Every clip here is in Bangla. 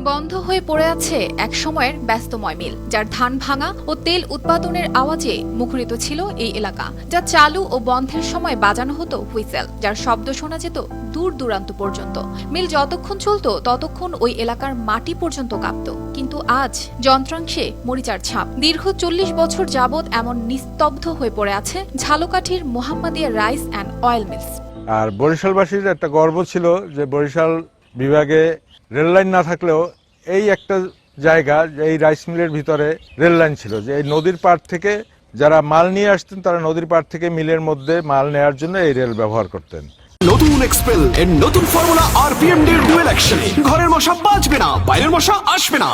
বন্ধ হয়ে পড়ে আছে এক সময়ের ব্যস্তময় মিল, যার ধান ভাঙা ও তেল উৎপাদনের আওয়াজে মুখরিত ছিল এই এলাকা। যা চালু ও বন্ধের সময় বাজানো হতো হুইসেল, যার শব্দ শোনা যেত দূর দূরান্ত পর্যন্ত। মিল যতক্ষণ চলত ততক্ষণ ওই এলাকার মাটি পর্যন্ত কাঁপত। কিন্তু আজ যন্ত্রাংশে মরিচার ছাপ। দীর্ঘ 40 বছর যাবৎ এমন নিস্তব্ধ হয়ে পড়ে আছে ঝালকাঠির Mohammadia rice and oil mills. আর বরিশালবাসীর একটা গর্ব ছিল যে বরিশাল বিভাগে রেল লাইন না থাকলেও এই একটা জায়গা, এই রাইস মিলের ভিতরে রেল লাইন ছিল, যে এই নদীর পাড় থেকে যারা মাল নিয়ে আসতেন তারা নদীর পাড় থেকে মিলের মধ্যে মাল নেওয়ার জন্য এই রেল ব্যবহার করতেন। নতুন এক্সপেল এর নতুন ফর্মুলা আরপিএম এর ডুয়েল অ্যাকশন। ঘরের মশা বাঁচবে না, বাইরের মশা আসবে না।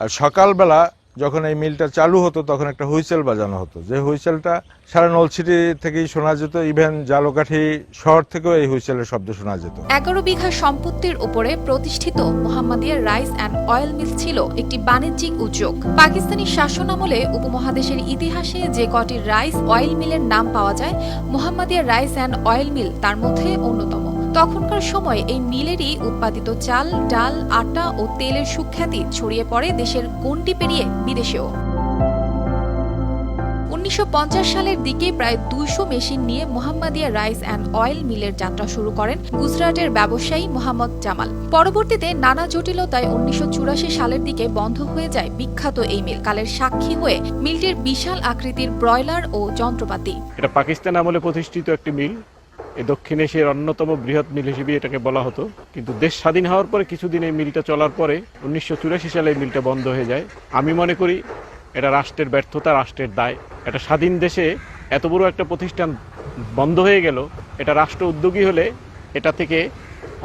আর সকালবেলা যখন এই মিলটা চালু হতো তখন একটা হুইসেল বাজানো হতো, যে হুইসেলটা সারা নলছিটি থেকেই শোনা যেত, ইভেন ঝালকাঠি শহর থেকেও এই হুইসেলের শব্দ শোনা যেত। 11 বিঘা সম্পত্তির উপরে প্রতিষ্ঠিত Mohammadia rice and oil mill ছিল একটি বাণিজ্যিক উদ্যোগ। পাকিস্তানি শাসনামলে উপমহাদেশের ইতিহাসে যে কটি রাইস অয়েল মিলের নাম পাওয়া যায়, Mohammadia rice and oil mill তার মধ্যে অন্যতম। তখনকার সময় এই মিলেরই উৎপাদিত চাল, ডাল, আটা ও তেলের সুখ্যাতি ছড়িয়ে পড়ে দেশের গণ্ডি পেরিয়ে বিদেশেও। 1950 সালের দিকে প্রায় 200 মেশিন নিয়ে মোহাম্মদিয়া রাইস অ্যান্ড অয়েল মিলের যাত্রা শুরু করেন গুজরাটের ব্যবসায়ী মোহাম্মদ জামাল। পরবর্তীতে নানা জটিলতায় 1984 সালের দিকে বন্ধ হয়ে যায় বিখ্যাত এই মিল। কালের সাক্ষী হয়ে মিলটির বিশাল আকৃতির ব্রয়লার ও যন্ত্রপাতি। এটা পাকিস্তান আমলে প্রতিষ্ঠিত একটি মিল। এই দক্ষিণ এশিয়ার অন্যতম বৃহৎ মিল হিসেবে এটাকে বলা হতো। কিন্তু দেশ স্বাধীন হওয়ার পরে কিছুদিন এই মিলটা চলার পরে 1984 সালে এই মিলটা বন্ধ হয়ে যায়। আমি মনে করি এটা রাষ্ট্রের ব্যর্থতা, রাষ্ট্রের দায়। একটা স্বাধীন দেশে এত বড় একটা প্রতিষ্ঠান বন্ধ হয়ে গেল। এটা রাষ্ট্র উদ্যোগী হলে এটা থেকে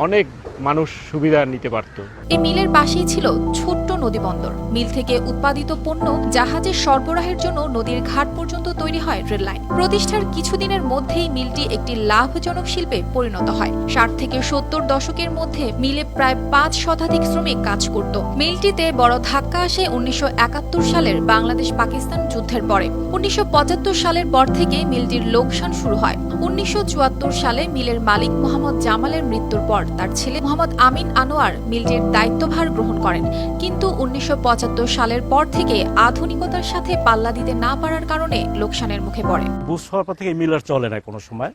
অনেক মানুষ সুবিধা নিতে পারত। এই মিলের পাশেই ছিল ছোট্ট নদী বন্দর। মিল থেকে উৎপাদিত পণ্য জাহাজের সরবরাহের জন্য নদীর ঘাট পর্যন্ত তৈরি হয় রেল লাইন। প্রতিষ্ঠার কিছুদিনের মধ্যেই মিলটি একটি লাভজনক শিল্পে পরিণত হয়। 60 থেকে 70 দশকের মধ্যে মিলে প্রায় 5 শতাধিক শ্রমিক কাজ করত। মিলটিতে বড় ধাক্কা আসে 1971 সালের বাংলাদেশ পাকিস্তান যুদ্ধের পরে। 1975 সালের পর থেকে মিলটির লোকসান শুরু হয়। 1974 সালে মিলের মালিক মোহাম্মদ জামালের মৃত্যুর পর তার ছেলে মোহাম্মদ আমিন আনোয়ার মিলটির দায়িত্বভার গ্রহণ করেন। কিন্তু 1975 সালের পর থেকে আধুনিকতার সাথে পাল্লা দিতে না পারার কারণে লোকসানের মুখে পড়ে। বুঝ হওয়ার পর থেকে মিল আর চলে না কোনো সময়।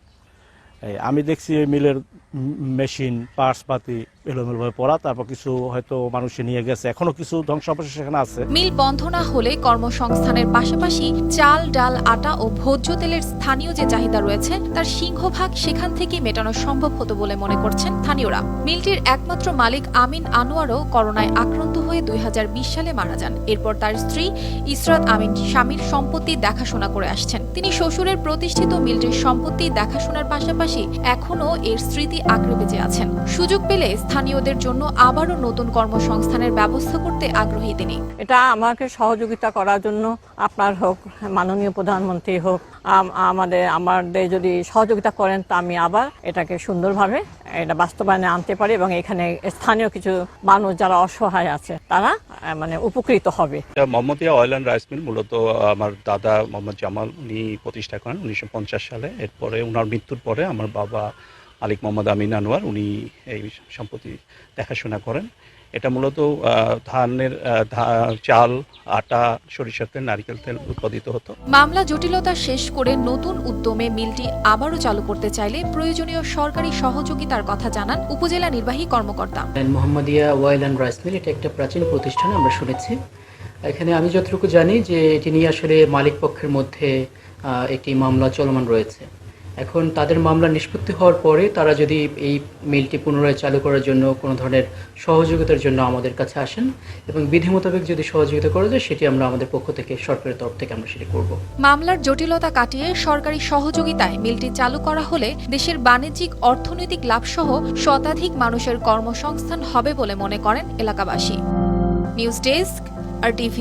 আমি দেখছি এই মিলের মেশিন পার্টসপাতি এলোমেলোভাবে পড়া, তারপর কিছু হয়তো মানুষে নিয়ে গেছে, এখনো কিছু ধ্বংসাবশেষ সেখানে আছে। মিল বন্ধ না হলে কর্মসংস্থানের পাশাপাশি চাল, ডাল, আটা ও ভোজ্য তেলের স্থানীয় যে চাহিদা রয়েছে তার সিংহভাগ সেখান থেকেই মেটানো সম্ভব হতো বলে মনে করছেন স্থানীয়রা। মিলটির একমাত্র মালিক আমিন আনোয়ারও করোনায় আক্রান্ত হয়ে 2020 সালে মারা যান। এরপর তার স্ত্রী ইসরাত আমিন স্বামীর সম্পত্তি দেখাশোনা করে আসছেন। তিনি শ্বশুরের প্রতিষ্ঠিত মিলটির সম্পত্তি দেখাশোনার পাশাপাশি এখনো এর স্মৃতি আঁকড়ে বেঁচে আছেন। সুযোগ পেলে স্থানীয়দের জন্য আবারও নতুন কর্মসংস্থানের ব্যবস্থা করতে আগ্রহী তিনি। এটা আমাকে সহযোগিতা করার জন্য আপনার হোক, মাননীয় প্রধানমন্ত্রী হোক, আমাদের যদি সহযোগিতা করেন তা আমি আবার এটাকে সুন্দরভাবে এটা বাস্তবায়নে আনতে পারি এবং এখানে স্থানীয় কিছু মানুষ যারা অসহায় আছে তারা মানে উপকৃত হবে। Mohammadia oil and rice mill মূলত আমার দাদা মোহাম্মদ জামাল উনি প্রতিষ্ঠা করেন 1950 সালে। এরপরে ওনার মৃত্যুর পরে আমার বাবা মালিক মোহাম্মদ আমিন আনোয়ার উনি এই সম্পত্তি দেখাশোনা করেন। এটা মূলত ধানের চাল, আটা, সরিষার তেল, নারিকেল তেল উৎপাদিত হতো। মামলা জটিলতা শেষ করে নতুন উদ্যমে মিলটি আবারও চালু করতে চাইলে প্রয়োজনীয় সরকারি সহযোগিতার কথা জানান উপজেলা নির্বাহী কর্মকর্তা। Mohammadia oil and rice mill এটা একটা প্রাচীন প্রতিষ্ঠান, আমরা শুনেছি। এখানে আমি যতটুকু জানি যে এটি নিয়ে আসলে মালিক পক্ষের মধ্যে একটি মামলা চলমান রয়েছে। এখন তাদের মামলা নিষ্পত্তি হওয়ার পরে তারা যদি এই মিলটি পুনরায় চালু করার জন্য কোনো ধরনের সহযোগিতার জন্য আমাদের কাছে আসেন এবং বিধি মোতাবেক যদি সহযোগিতা করা যায় সেটি আমরা আমাদের পক্ষ থেকে, সরকারের তরফ থেকে আমরা সেটি করব। মামলার জটিলতা কাটিয়ে সরকারি সহযোগিতায় মিলটি চালু করা হলে দেশের বাণিজ্যিক অর্থনৈতিক লাভসহ শতাধিক মানুষের কর্মসংস্থান হবে বলে মনে করেন এলাকাবাসী। News desk, RTV।